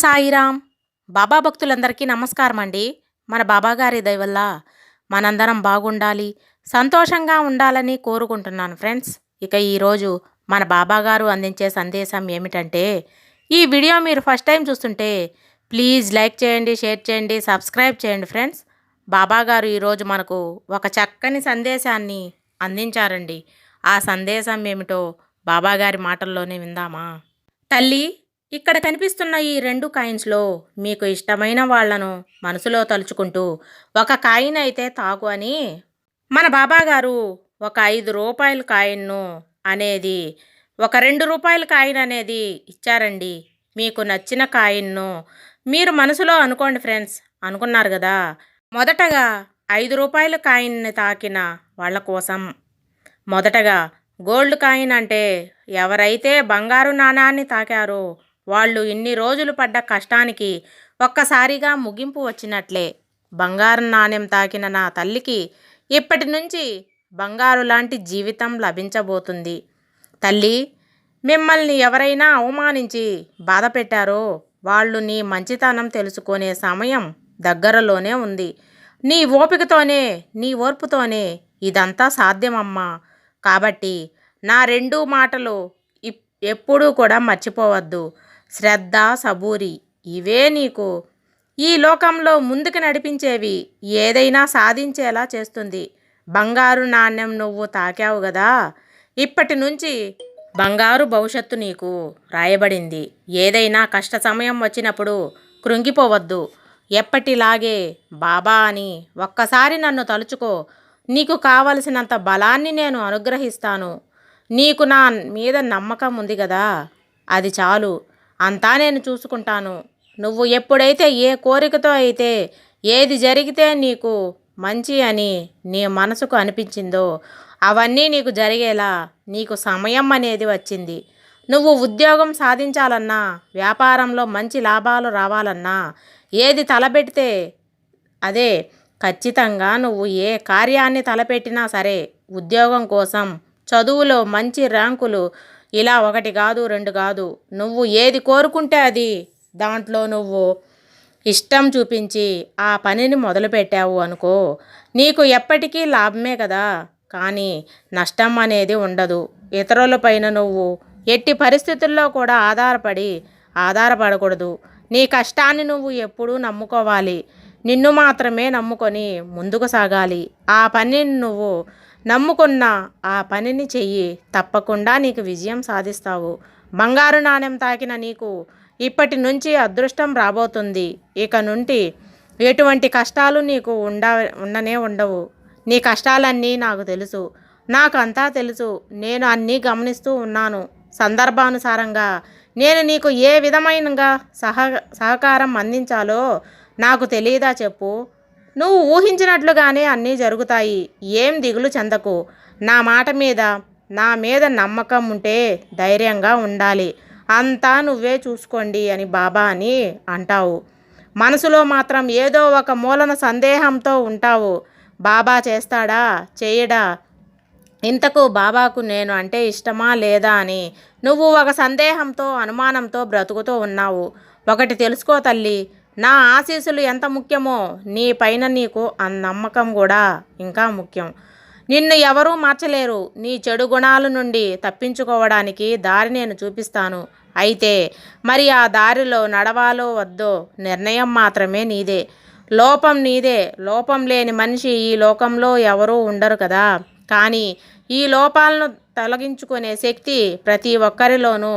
సాయిరామ్. బాబా భక్తులందరికీ నమస్కారం అండి. మన బాబాగారి దయ వల్ల మనందరం బాగుండాలి, సంతోషంగా ఉండాలని కోరుకుంటున్నాను ఫ్రెండ్స్. ఇక ఈరోజు మన బాబాగారు అందించే సందేశం ఏమిటంటే, ఈ వీడియో మీరు ఫస్ట్ టైం చూస్తుంటే ప్లీజ్ లైక్ చేయండి, షేర్ చేయండి, సబ్స్క్రైబ్ చేయండి ఫ్రెండ్స్. బాబాగారు ఈరోజు మనకు ఒక చక్కని సందేశాన్ని అందించారండి. ఆ సందేశం ఏమిటో బాబాగారి మాటల్లోనే విందామా? తల్లి, ఇక్కడ కనిపిస్తున్న ఈ 2 కాయిన్స్లో మీకు ఇష్టమైన వాళ్లను మనసులో తలుచుకుంటూ ఒక కాయిన్ అయితే తాగు అని మన బాబాగారు ఒక 5 రూపాయల కాయిన్ను అనేది ఒక 2 రూపాయల కాయిన్ అనేది ఇచ్చారండి. మీకు నచ్చిన కాయిన్ను మీరు మనసులో అనుకోండి ఫ్రెండ్స్. అనుకున్నారు కదా? మొదటగా 5 రూపాయల కాయిన్ని తాకిన వాళ్ళ కోసం, మొదటగా గోల్డ్ కాయిన్ అంటే ఎవరైతే బంగారు నాణాన్ని తాకారో వాళ్ళు ఇన్ని రోజులు పడ్డ కష్టానికి ఒక్కసారిగా ముగింపు వచ్చినట్లే. బంగారు నాణెం తాకిన నా తల్లికి ఇప్పటి నుంచి బంగారు లాంటి జీవితం లభించబోతుంది. తల్లి, మిమ్మల్ని ఎవరైనా అవమానించి బాధ పెట్టారో వాళ్ళు నీ మంచితనం తెలుసుకునే సమయం దగ్గరలోనే ఉంది. నీ ఓపికతోనే, నీ ఓర్పుతోనే ఇదంతా సాధ్యమమ్మా. కాబట్టి నా 2 మాటలు ఎప్పుడూ కూడా మర్చిపోవద్దు. శ్రద్ధ, సబూరి ఇవే నీకు ఈ లోకంలో ముందుకు నడిపించేవి, ఏదైనా సాధించేలా చేస్తుంది. బంగారు నాణ్యం నువ్వు తాకావు కదా, ఇప్పటి నుంచి బంగారు భవిష్యత్తు నీకు రాయబడింది. ఏదైనా కష్ట సమయం వచ్చినప్పుడు కృంగిపోవద్దు. ఎప్పటిలాగే బాబా అని ఒక్కసారి నన్ను తలుచుకో. నీకు కావలసినంత బలాన్ని నేను అనుగ్రహిస్తాను. నీకు నా మీద నమ్మకం ఉంది కదా, అది చాలు. అంతా నేను చూసుకుంటాను. నువ్వు ఎప్పుడైతే ఏ కోరికతో అయితే ఏది జరిగితే నీకు మంచి అని నీ మనసుకు అనిపించిందో అవన్నీ నీకు జరిగేలా నీకు సమయం అనేది వచ్చింది. నువ్వు ఉద్యోగం సాధించాలన్నా, వ్యాపారంలో మంచి లాభాలు రావాలన్నా, ఏది తలపెడితే అదే ఖచ్చితంగా నువ్వు ఏ కార్యాన్ని తలపెట్టినా సరే, ఉద్యోగం కోసం, చదువులో మంచి ర్యాంకులు, ఇలా 1 కాదు 2 కాదు, నువ్వు ఏది కోరుకుంటే అది, దాంట్లో నువ్వు ఇష్టం చూపించి ఆ పనిని మొదలుపెట్టావు అనుకో, నీకు ఎప్పటికీ లాభమే కదా. కానీ నష్టం అనేది ఉండదు. ఇతరులపైన నువ్వు ఎట్టి పరిస్థితుల్లో కూడా ఆధారపడకూడదు. నీ కష్టాన్ని నువ్వు ఎప్పుడూ నమ్ముకోవాలి. నిన్ను మాత్రమే నమ్ముకొని ముందుకు సాగాలి. ఆ పనిని నువ్వు నమ్ముకున్న ఆ పనిని చెయ్యి. తప్పకుండా నీకు విజయం సాధిస్తావు. బంగారు నాణెం తాకిన నీకు ఇప్పటి నుంచి అదృష్టం రాబోతుంది. ఇక నుండి ఎటువంటి కష్టాలు నీకు ఉండనే ఉండవు. నీ కష్టాలన్నీ నాకు తెలుసు, నాకంతా తెలుసు. నేను అన్నీ గమనిస్తూ ఉన్నాను. సందర్భానుసారంగా నేను నీకు ఏ విధమైనగా సహకారం అందించాలో నాకు తెలియదా చెప్పు. నువ్వు ఊహించినట్లుగానే అన్నీ జరుగుతాయి. ఏం దిగులు చెందకు. నా మీద నమ్మకం ఉంటే ధైర్యంగా ఉండాలి. అంతా నువ్వే చూసుకోండి అని బాబా అని అంటావు. మనసులో మాత్రం ఏదో ఒక మూలన సందేహంతో ఉంటావు. బాబా చేస్తాడా, చేయడా, ఇంతకు బాబాకు నేను అంటే ఇష్టమా లేదా అని నువ్వు ఒక సందేహంతో, అనుమానంతో బ్రతుకుతూ ఉన్నావు. ఒకటి తెలుసుకో తల్లి, నా ఆశీస్సులు ఎంత ముఖ్యమో నీ పైన నీకు ఆ నమ్మకం కూడా ఇంకా ముఖ్యం. నిన్ను ఎవరూ మార్చలేరు. నీ చెడు గుణాల నుండి తప్పించుకోవడానికి దారి నేను చూపిస్తాను. అయితే మరి ఆ దారిలో నడవాలో వద్దో నిర్ణయం మాత్రమే నీదే. లోపం నీదే. లోపం లేని మనిషి ఈ లోకంలో ఎవరూ ఉండరు కదా. కానీ ఈ లోపాలను తొలగించుకునే శక్తి ప్రతి ఒక్కరిలోనూ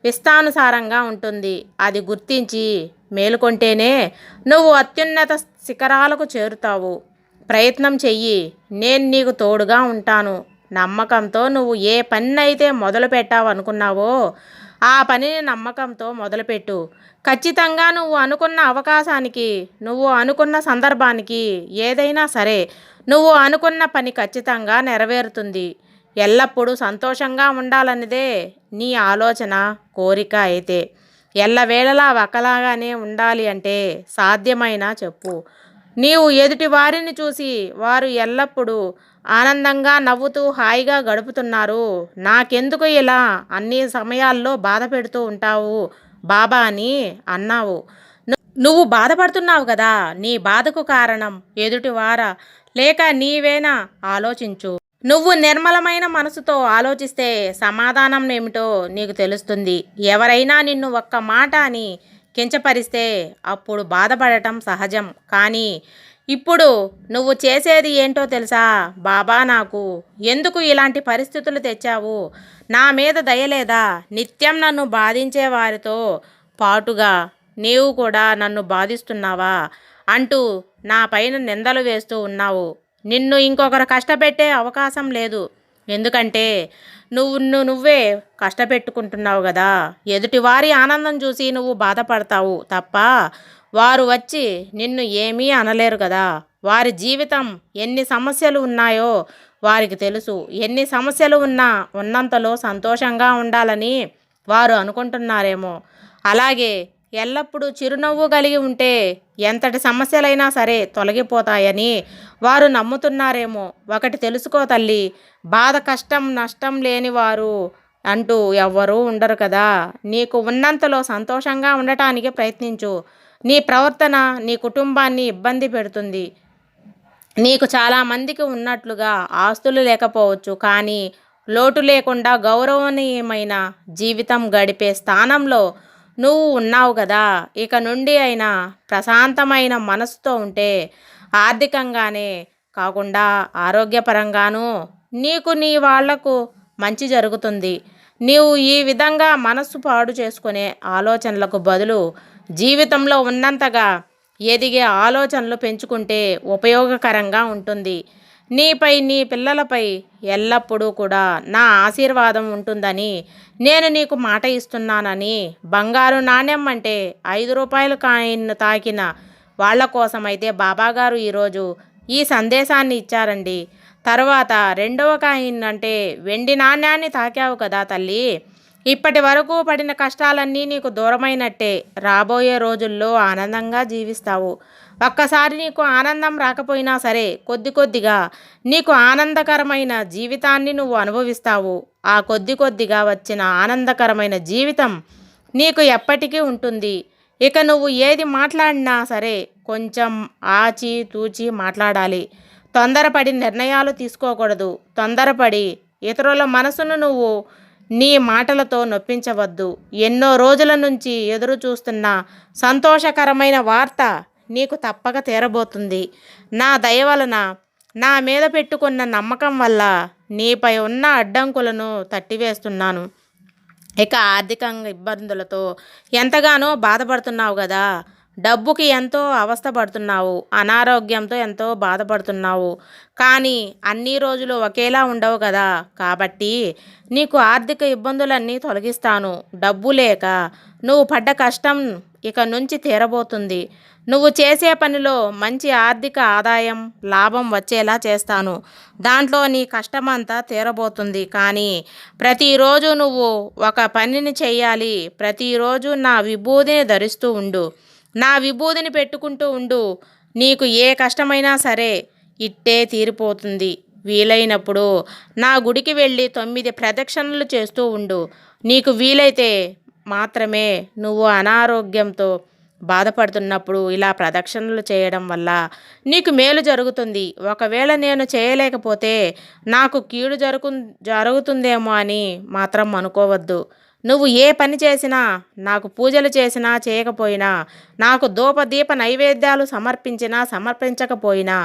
ఇష్టానుసారంగా ఉంటుంది. అది గుర్తించి మేలుకొంటేనే నువ్వు అత్యున్నత శిఖరాలకు చేరుతావు. ప్రయత్నం చెయ్యి. నేను నీకు తోడుగా ఉంటాను. నమ్మకంతో నువ్వు ఏ పనినైతే మొదలు పెట్టావనుకున్నావో ఆ పనిని నమ్మకంతో మొదలుపెట్టు. ఖచ్చితంగా నువ్వు అనుకున్న అవకాశానికి, నువ్వు అనుకున్న సందర్భానికి, ఏదైనా సరే నువ్వు అనుకున్న పని ఖచ్చితంగా నెరవేరుతుంది. ఎల్లప్పుడూ సంతోషంగా ఉండాలన్నదే నీ ఆలోచన, కోరిక అయితే ఎల్లవేళలా ఒకలాగానే ఉండాలి అంటే సాధ్యమైనా చెప్పు. నీవు ఎదుటి వారిని చూసి వారు ఎల్లప్పుడూ ఆనందంగా నవ్వుతూ హాయిగా గడుపుతున్నారు, నాకెందుకు ఇలా అన్ని సమయాల్లో బాధ పెడుతూ ఉంటావు బాబా అని అన్నావు. నువ్వు బాధపడుతున్నావు కదా, నీ బాధకు కారణం ఎదుటివారా లేక నీవేనా ఆలోచించు. నువ్వు నిర్మలమైన మనసుతో ఆలోచిస్తే సమాధానం ఏమిటో నీకు తెలుస్తుంది. ఎవరైనా నిన్ను ఒక్క మాట అని కించపరిస్తే అప్పుడు బాధపడటం సహజం. కానీ ఇప్పుడు నువ్వు చేసేది ఏంటో తెలుసా? బాబా, నాకు ఎందుకు ఇలాంటి పరిస్థితులు తెచ్చావు? నా మీద దయలేదా? నిత్యం నన్ను బాధించే వారితో పాటుగా నీవు కూడా నన్ను బాధిస్తున్నావా అంటూ నా పైన నిందలు వేస్తూ ఉన్నావు. నిన్ను ఇంకొకరు కష్టపెట్టే అవకాశం లేదు. ఎందుకంటే నువ్వే కష్టపెట్టుకుంటున్నావు కదా. ఎదుటివారి ఆనందం చూసి నువ్వు బాధపడతావు తప్ప వారు వచ్చి నిన్ను ఏమీ అనలేరు కదా. వారి జీవితం ఎన్ని సమస్యలు ఉన్నాయో వారికి తెలుసు. ఎన్ని సమస్యలు ఉన్నంతలో సంతోషంగా ఉండాలని వారు అనుకుంటున్నారేమో. అలాగే ఎల్లప్పుడూ చిరునవ్వు కలిగి ఉంటే ఎంతటి సమస్యలైనా సరే తొలగిపోతాయని వారు నమ్ముతున్నారేమో. ఒకటి తెలుసుకో తల్లి, బాధ, కష్టం, నష్టం లేని వారు అంటూ ఎవ్వరూ ఉండరు కదా. నీకు ఉన్నంతలో సంతోషంగా ఉండటానికి ప్రయత్నించు. నీ ప్రవర్తన నీ కుటుంబాన్ని ఇబ్బంది పెడుతుంది. నీకు చాలామందికి ఉన్నట్లుగా ఆస్తులు లేకపోవచ్చు, కానీ లోటు లేకుండా గౌరవనీయమైన జీవితం గడిపే స్థానంలో నువ్వు ఉన్నావు కదా. ఇక నుండి అయినా ప్రశాంతమైన మనసుతో ఉంటే ఆర్థికంగానే కాకుండా ఆరోగ్యపరంగానూ నీకు నీ వాళ్లకు మంచి జరుగుతుంది. నీవు ఈ విధంగా మనస్సు పాడు చేసుకునే ఆలోచనలకు బదులు జీవితంలో ఉన్నంతగా ఎదిగే ఆలోచనలు పెంచుకుంటే ఉపయోగకరంగా ఉంటుంది. నీపై, నీ పిల్లలపై ఎల్లప్పుడూ కూడా నా ఆశీర్వాదం ఉంటుందని నేను నీకు మాట ఇస్తున్నానని బంగారు నాణ్యం అంటే 5 రూపాయల కాయిన్ను తాకిన వాళ్ళ కోసమైతే బాబాగారు ఈరోజు ఈ సందేశాన్ని ఇచ్చారండి. తర్వాత రెండవ కాయిన్ అంటే వెండి నాణ్యాన్ని తాకావు కదా తల్లి. ఇప్పటి వరకు పడిన కష్టాలన్నీ నీకు దూరమైనట్టే. రాబోయే రోజుల్లో ఆనందంగా జీవిస్తావు. ఒక్కసారి నీకు ఆనందం రాకపోయినా సరే కొద్ది కొద్దిగా నీకు ఆనందకరమైన జీవితాన్ని నువ్వు అనుభవిస్తావు. ఆ కొద్దిగా వచ్చిన ఆనందకరమైన జీవితం నీకు ఎప్పటికీ ఉంటుంది. ఇక నువ్వు ఏది మాట్లాడినా సరే కొంచెం ఆచి తూచి మాట్లాడాలి. తొందరపడి నిర్ణయాలు తీసుకోకూడదు. తొందరపడి ఇతరుల మనసును నువ్వు నీ మాటలతో నొప్పించవద్దు. ఎన్నో రోజుల నుంచి ఎదురు చూస్తున్న సంతోషకరమైన వార్త నీకు తప్పక తీరబోతుంది. నా దయ వలన, నా మీద పెట్టుకున్న నమ్మకం వల్ల నీపై ఉన్న అడ్డంకులను తట్టివేస్తున్నాను. ఇక ఆర్థికంగా ఇబ్బందులతో ఎంతగానో బాధపడుతున్నావు కదా. డబ్బుకి ఎంతో అవస్థపడుతున్నావు. అనారోగ్యంతో ఎంతో బాధపడుతున్నావు. కానీ అన్ని రోజులు ఒకేలా ఉండవు కదా. కాబట్టి నీకు ఆర్థిక ఇబ్బందులన్నీ తొలగిస్తాను. డబ్బు లేక నువ్వు పడ్డ కష్టం ఇక నుంచి తీరబోతుంది. నువ్వు చేసే పనిలో మంచి ఆర్థిక ఆదాయం, లాభం వచ్చేలా చేస్తాను. దాంట్లో నీ కష్టమంతా తీరబోతుంది. కానీ ప్రతిరోజు నువ్వు ఒక పనిని చెయ్యాలి. ప్రతిరోజు నా విభూదిని ధరిస్తూ ఉండు. నా విభూదిని పెట్టుకుంటూ ఉండు. నీకు ఏ కష్టమైనా సరే ఇట్టే తీరిపోతుంది. వీలైనప్పుడు నా గుడికి వెళ్ళి 9 ప్రదక్షిణలు చేస్తూ ఉండు. నీకు వీలైతే మాత్రమే నువ్వు అనారోగ్యంతో బాధపడుతున్నప్పుడు ఇలా ప్రదక్షిణలు చేయడం వల్ల నీకు మేలు జరుగుతుంది. ఒకవేళ నేను చేయలేకపోతే నాకు కీడు జరుగుతుందేమో అని మాత్రం అనుకోవద్దు. నువ్వు ఏ పని చేసినా, నాకు పూజలు చేసినా చేయకపోయినా, నాకు ధూపదీప నైవేద్యాలు సమర్పించినా సమర్పించకపోయినా,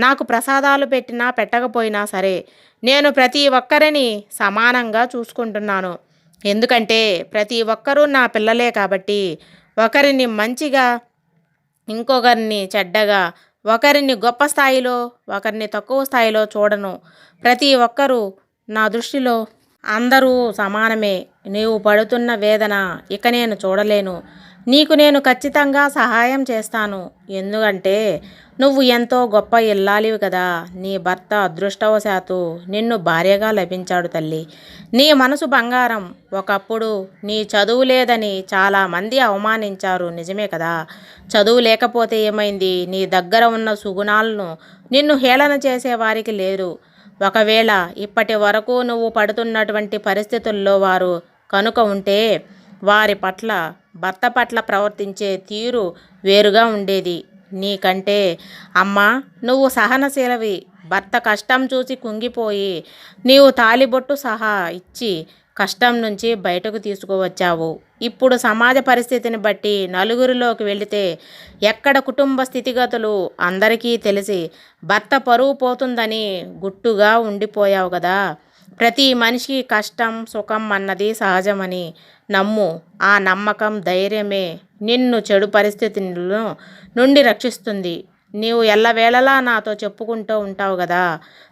నాకు ప్రసాదాలు పెట్టినా పెట్టకపోయినా సరే నేను ప్రతి ఒక్కరిని సమానంగా చూసుకుంటున్నాను. ఎందుకంటే ప్రతి ఒక్కరూ నా పిల్లలే కాబట్టి ఒకరిని మంచిగా, ఇంకొకరిని చెడ్డగా, ఒకరిని గొప్ప స్థాయిలో, ఒకరిని తక్కువ స్థాయిలో చూడను. ప్రతి ఒక్కరూ నా దృష్టిలో అందరూ సమానమే. నీవు పడుతున్న వేదన ఇక నేను చూడలేను. నీకు నేను ఖచ్చితంగా సహాయం చేస్తాను. ఎందుకంటే నువ్వు ఎంతో గొప్ప ఇల్లాలివి కదా. నీ భర్త అదృష్టవశాత్తు నిన్ను భార్యగా లభించాడు తల్లి. నీ మనసు బంగారం. ఒకప్పుడు నీ చదువు లేదని చాలామంది అవమానించారు, నిజమే కదా. చదువు లేకపోతే ఏమైంది? నీ దగ్గర ఉన్న సుగుణాలను నిన్ను హేళన చేసేవారికి లేదు. ఒకవేళ ఇప్పటి వరకు నువ్వు పడుతున్నటువంటి పరిస్థితుల్లో వారు కనుక ఉంటే వారి పట్ల భర్త పట్ల ప్రవర్తించే తీరు వేరుగా ఉండేది. నీకంటే అమ్మా నువ్వు సహనశీలవి. భర్త కష్టం చూసి కుంగిపోయి నీవు తాళిబొట్టు సహా ఇచ్చి కష్టం నుంచి బయటకు తీసుకువచ్చావు. ఇప్పుడు సమాజ పరిస్థితిని బట్టి నలుగురిలోకి వెళితే ఎక్కడ కుటుంబ స్థితిగతులు అందరికీ తెలిసి భర్త పరువు పోతుందని గుట్టుగా ఉండిపోయావు కదా. ప్రతి మనిషి కష్టం సుఖం అన్నది సహజమని నమ్ము. ఆ నమ్మకం ధైర్యమే నిన్ను చెడు పరిస్థితుల నుండి రక్షిస్తుంది. నీవు ఎల్లవేళలా నాతో చెప్పుకుంటూ ఉంటావు కదా,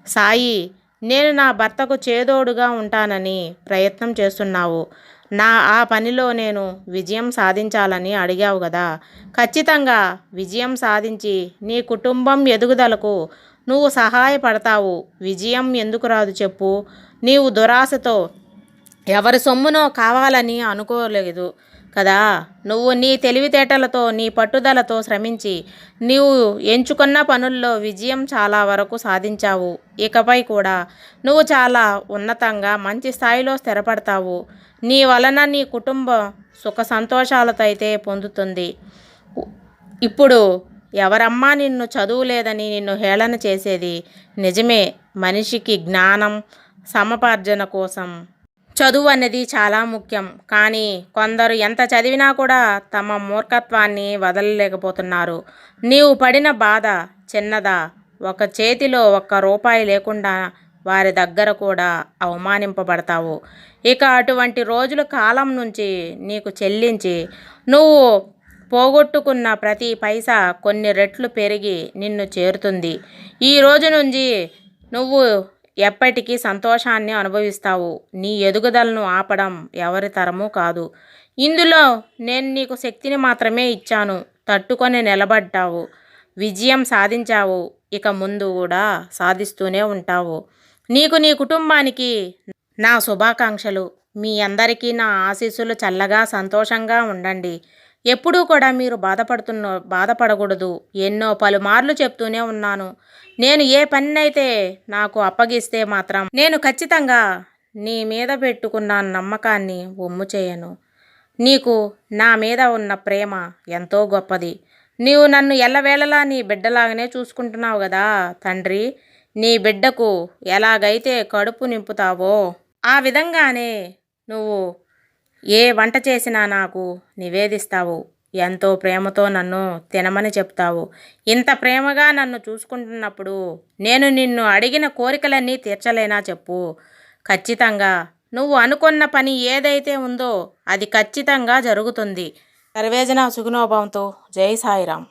సాయి నేను నా భర్తకు చేదోడుగా ఉంటానని ప్రయత్నం చేస్తున్నావు. ఆ పనిలో నేను విజయం సాధించాలని అడిగావు కదా. ఖచ్చితంగా విజయం సాధించి నీ కుటుంబం ఎదుగుదలకు నువ్వు సహాయపడతావు. విజయం ఎందుకు రాదు చెప్పు. నీవు దురాశతో ఎవరి సొమ్మునో కావాలని అనుకోలేదు కదా. నువ్వు నీ తెలివితేటలతో నీ పట్టుదలతో శ్రమించి నీవు ఎంచుకున్న పనుల్లో విజయం చాలా వరకు సాధించావు. ఇకపై కూడా నువ్వు చాలా ఉన్నతంగా మంచి స్థాయిలో స్థిరపడతావు. నీ వలన నీ కుటుంబం సుఖ సంతోషాలతో అయితే పొందుతుంది. ఇప్పుడు ఎవరమ్మా నిన్ను చదువు లేదని నిన్ను హేళన చేసేది? నిజమే, మనిషికి జ్ఞానం సముపార్జన కోసం చదువు అనేది చాలా ముఖ్యం. కానీ కొందరు ఎంత చదివినా కూడా తమ మూర్ఖత్వాన్ని వదలలేకపోతున్నారు. నీవు పడిన బాధ చిన్నదా? ఒక చేతిలో ₹1 లేకుండా వారి దగ్గర కూడా అవమానింపబడతావు. ఇక అటువంటి రోజుల కాలం నుంచి నీకు చెల్లించి నువ్వు పోగొట్టుకున్న ప్రతి పైసా కొన్ని రెట్లు పెరిగి నిన్ను చేరుతుంది. ఈ రోజు నుంచి నువ్వు ఎప్పటికీ సంతోషాన్ని అనుభవిస్తావు. నీ ఎదుగుదలను ఆపడం ఎవరి తరమూ కాదు. ఇందులో నేను నీకు శక్తిని మాత్రమే ఇచ్చాను. తట్టుకొని నిలబడ్డావు, విజయం సాధించావు. ఇక ముందు కూడా సాధిస్తూనే ఉంటావు. నీకు నీ కుటుంబానికి నా శుభాకాంక్షలు. మీ అందరికీ నా ఆశీస్సులు. చల్లగా సంతోషంగా ఉండండి. ఎప్పుడూ కూడా మీరు బాధపడకూడదు. ఎన్నో పలుమార్లు చెప్తూనే ఉన్నాను. నేను ఏ పనినైతే నాకు అప్పగిస్తే మాత్రం నేను ఖచ్చితంగా నీ మీద పెట్టుకున్న నమ్మకాన్ని వమ్ము చేయను. నీకు నా మీద ఉన్న ప్రేమ ఎంతో గొప్పది. నీవు నన్ను ఎల్లవేళలా నీ బిడ్డలాగానే చూసుకుంటున్నావు కదా తండ్రి. నీ బిడ్డకు ఎలాగైతే కడుపు నింపుతావో ఆ విధంగానే నువ్వు ఏ వంట చేసినా నాకు నివేదిస్తావు. ఎంతో ప్రేమతో నన్ను తినమని చెప్తావు. ఇంత ప్రేమగా నన్ను చూసుకుంటున్నప్పుడు నేను నిన్ను అడిగిన కోరికలన్నీ తీర్చలేనా చెప్పు. ఖచ్చితంగా నువ్వు అనుకున్న పని ఏదైతే ఉందో అది ఖచ్చితంగా జరుగుతుంది. సర్వేజన సుఖినో భవంతు. జై సాయిరాం.